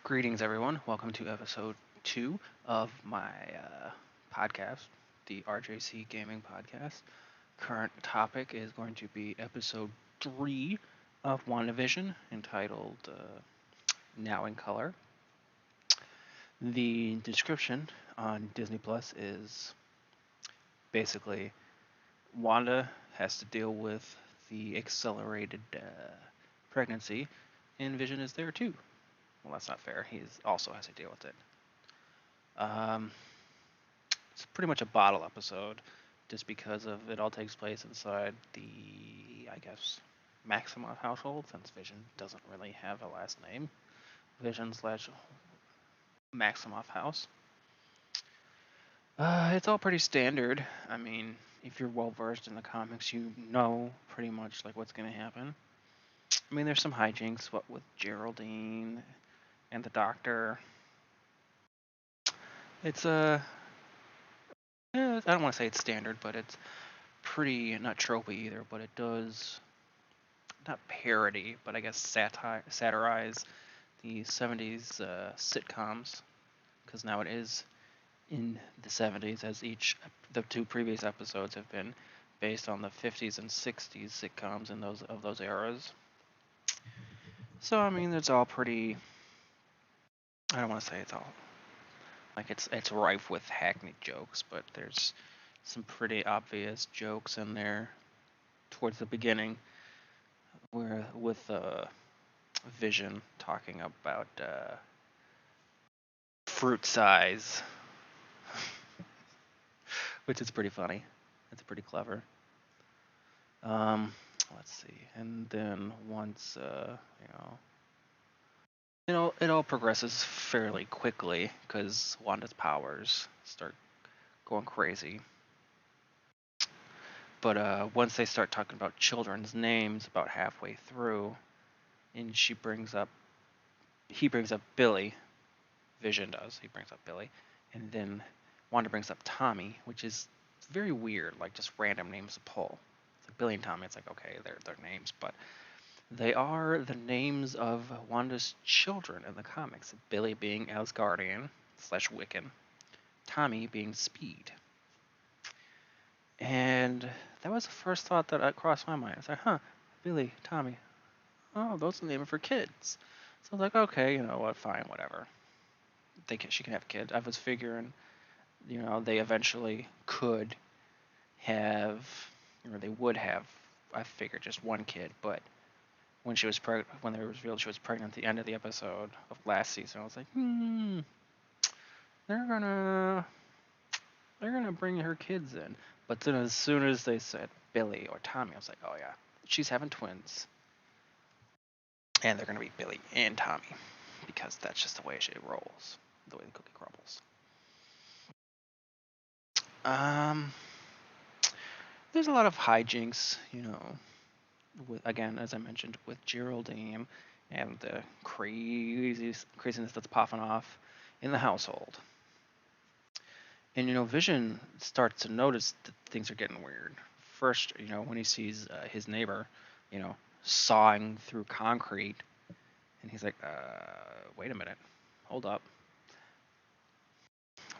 Greetings, everyone. Welcome to episode 2 of my podcast, the RJC Gaming Podcast. Current topic is going to be episode 3 of WandaVision, entitled Now in Color. The description on Disney Plus is basically Wanda has to deal with the accelerated pregnancy, and Vision is there too. Well, that's not fair. He also has to deal with it. Um, it's pretty much a bottle episode, just because of it all takes place inside the, I guess, Maximoff household, since Vision doesn't really have a last name. Vision slash Maximoff house. It's all pretty standard. I mean, if you're well versed in the comics, you know pretty much like what's gonna happen. I mean, there's some hijinks, what with Geraldine and the Doctor. It's I don't want to say it's standard, but it's pretty not tropey either. But it does not parody, but I guess satirize the 70s sitcoms, because now it is in the 70s, as the two previous episodes have been based on the 50s and 60s sitcoms in those eras. So I mean, it's all pretty. I don't want to say it's all like it's rife with hackneyed jokes, but there's some pretty obvious jokes in there towards the beginning, where with Vision talking about fruit size, which is pretty funny. It's pretty clever. Um, let's see, and then once it all progresses fairly quickly because Wanda's powers start going crazy. But once they start talking about children's names, about halfway through, and he brings up Billy. Vision does. He brings up Billy, and then Wanda brings up Tommy, which is very weird, like just random names to pull. It's like Billy and Tommy. It's like, okay, they're names, but they are the names of Wanda's children in the comics. Billy being Asgardian slash Wiccan, Tommy being Speed. And that was the first thought that crossed my mind. It's like, huh, Billy, Tommy. Oh, those are the names for kids. So I was like, okay, you know what, fine, whatever. She can have a kid. I was figuring, they eventually could have, or they would have, I figured, just one kid. But when when they revealed she was pregnant at the end of the episode of last season, I was like, they're gonna they're gonna bring her kids in. But then as soon as they said Billy or Tommy, I was like, oh yeah, she's having twins, and they're gonna be Billy and Tommy, because that's just the way it rolls, the way the cookie crumbles. Um, there's a lot of hijinks, again, as I mentioned, with Geraldine and the craziness that's popping off in the household. And Vision starts to notice that things are getting weird. First, when he sees his neighbor, sawing through concrete, and he's like, "Wait a minute, hold up."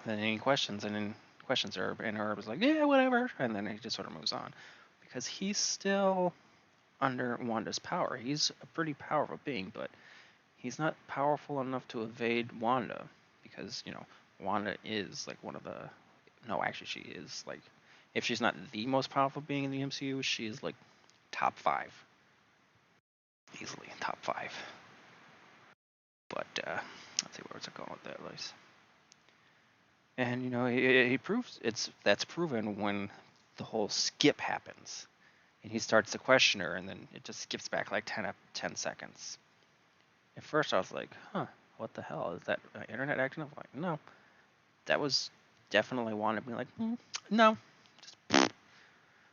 And then he questions Herb, and Herb is like, "Yeah, whatever," and then he just sort of moves on, because he's still under Wanda's power. He's a pretty powerful being, but he's not powerful enough to evade Wanda, because Wanda is like one of the no, actually she is like, if she's not the most powerful being in the MCU, she is like top 5, easily top 5. But let's see, where's it going with that, Lace? And he proves that's proven when the whole skip happens, and he starts to question her, and then it just skips back like 10 seconds. At first, I was like, huh, what the hell? Is that internet acting up? Like, no. That was definitely wanting to be like, no. Just,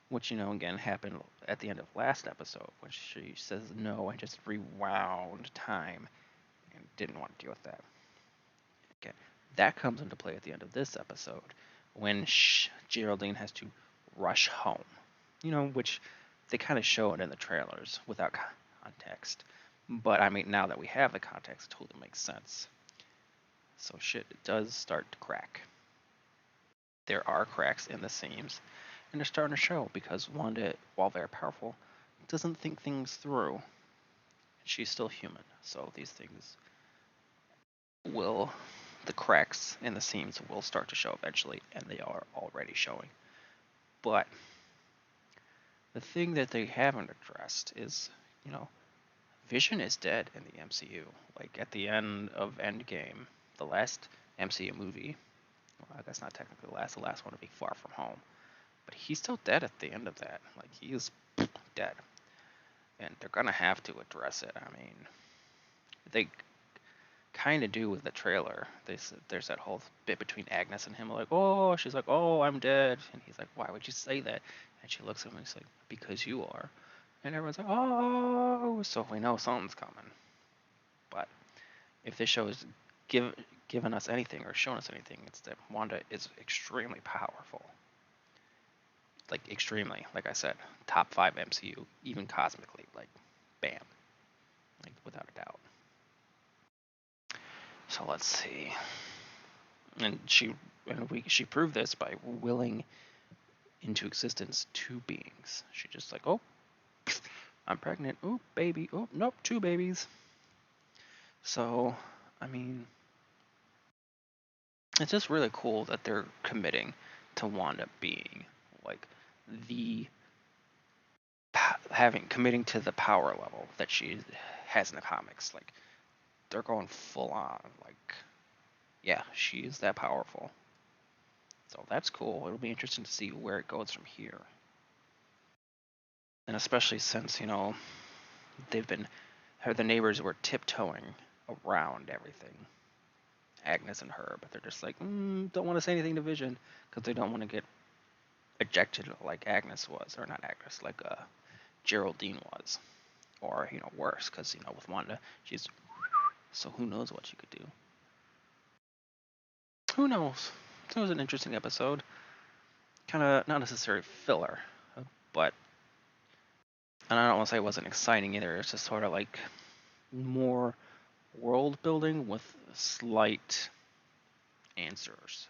which, again, happened at the end of last episode, when she says no and just rewound time and didn't want to deal with that. Okay. That comes into play at the end of this episode, when Geraldine has to rush home. Which they kind of show it in the trailers without context. But I mean, now that we have the context, it totally makes sense. So shit does start to crack. There are cracks in the seams, and they're starting to show because Wanda, while very powerful, doesn't think things through. She's still human, so these things will, the cracks in the seams will start to show eventually, and they are already showing. But the thing that they haven't addressed is, you know, Vision is dead in the MCU. Like at the end of Endgame, the last MCU movie, well, that's not technically the last one would be Far From Home, but he's still dead at the end of that. Like he is dead, and they're gonna have to address it. I mean, they kind of do with the trailer. There's that whole bit between Agnes and him, like, oh, she's like, oh, I'm dead, and he's like, why would you say that? And she looks at him and he's like, because you are. And everyone's like, oh, so we know something's coming. But if this show is given us anything or shown us anything, it's that Wanda is extremely powerful. Like extremely, like I said, top 5 MCU, even cosmically, like bam, like without a doubt. So let's see. And she proved this by willing into existence 2 beings. She just like, oh, I'm pregnant. Oh, baby. Oh, nope, 2 babies. So, I mean, it's just really cool that they're committing to Wanda being like the committing to the power level that she has in the comics. Like they're going full on. Like, yeah, she is that powerful. So that's cool. It'll be interesting to see where it goes from here. And especially since, they've been, the neighbors were tiptoeing around everything, Agnes and her, but they're just like, don't want to say anything to Vision because they don't want to get ejected like Agnes was, or not Agnes, like Geraldine was, or worse, because with Wanda, she's so who knows what she could do. Who knows? It was an interesting episode, kind of not necessarily filler, but and I don't want to say it wasn't exciting either. It's just sort of like more world building with slight answers.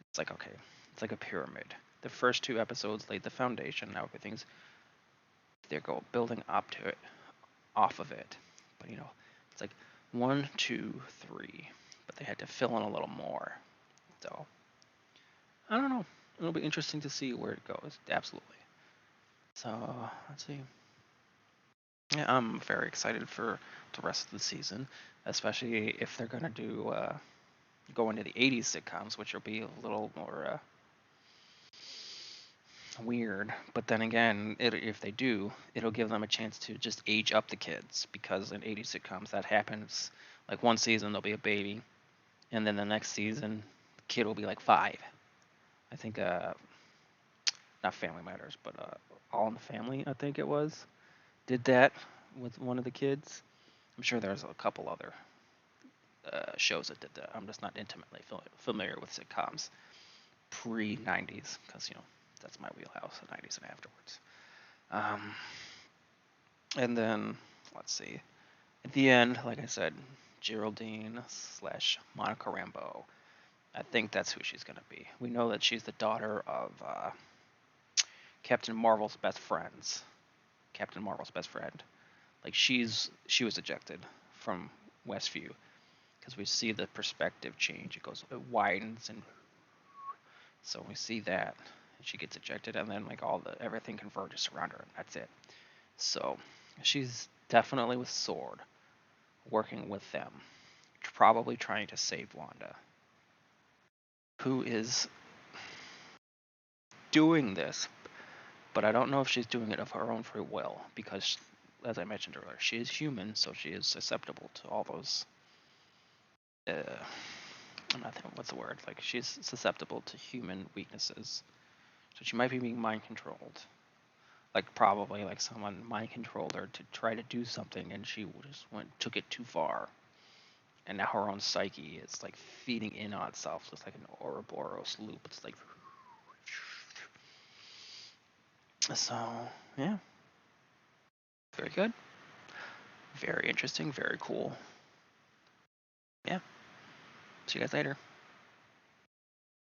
It's like, okay, it's like a pyramid. The first 2 episodes laid the foundation. Now everything's they're building up to it, off of it. But it's like 1, 2, 3. But they had to fill in a little more. So I don't know. It'll be interesting to see where it goes. Absolutely. So let's see. Yeah, I'm very excited for the rest of the season, especially if they're gonna do go into the '80s sitcoms, which will be a little more weird. But then again, if they do, it'll give them a chance to just age up the kids because in '80s sitcoms that happens. Like one season they'll be a baby, and then the next season the kid will be like 5. I think not Family Matters, but All in the Family, I think it was, did that with one of the kids. I'm sure there's a couple other shows that did that. I'm just not intimately familiar with sitcoms pre '90s because that's my wheelhouse, the '90s and afterwards. Um, and then let's see. At the end, like I said, Geraldine slash Monica Rambeau. I think that's who she's gonna be. We know that she's the daughter of Captain Marvel's best friends. Captain Marvel's best friend. Like she was ejected from Westview because we see the perspective change. It widens, and so we see that and she gets ejected, and then like everything converges around her, and that's it. So she's definitely with Sword, working with them, probably trying to save Wanda, who is doing this, but I don't know if she's doing it of her own free will because, as I mentioned earlier, she is human, so she is susceptible to all those. I'm not thinking what's the word. Like she's susceptible to human weaknesses, so she might be being mind controlled. Like probably like someone mind controlled her to try to do something, and she just took it too far, and now her own psyche is like feeding in on itself. So it's like an Ouroboros loop. It's like so yeah, very good, very interesting, very cool. Yeah. See you guys later.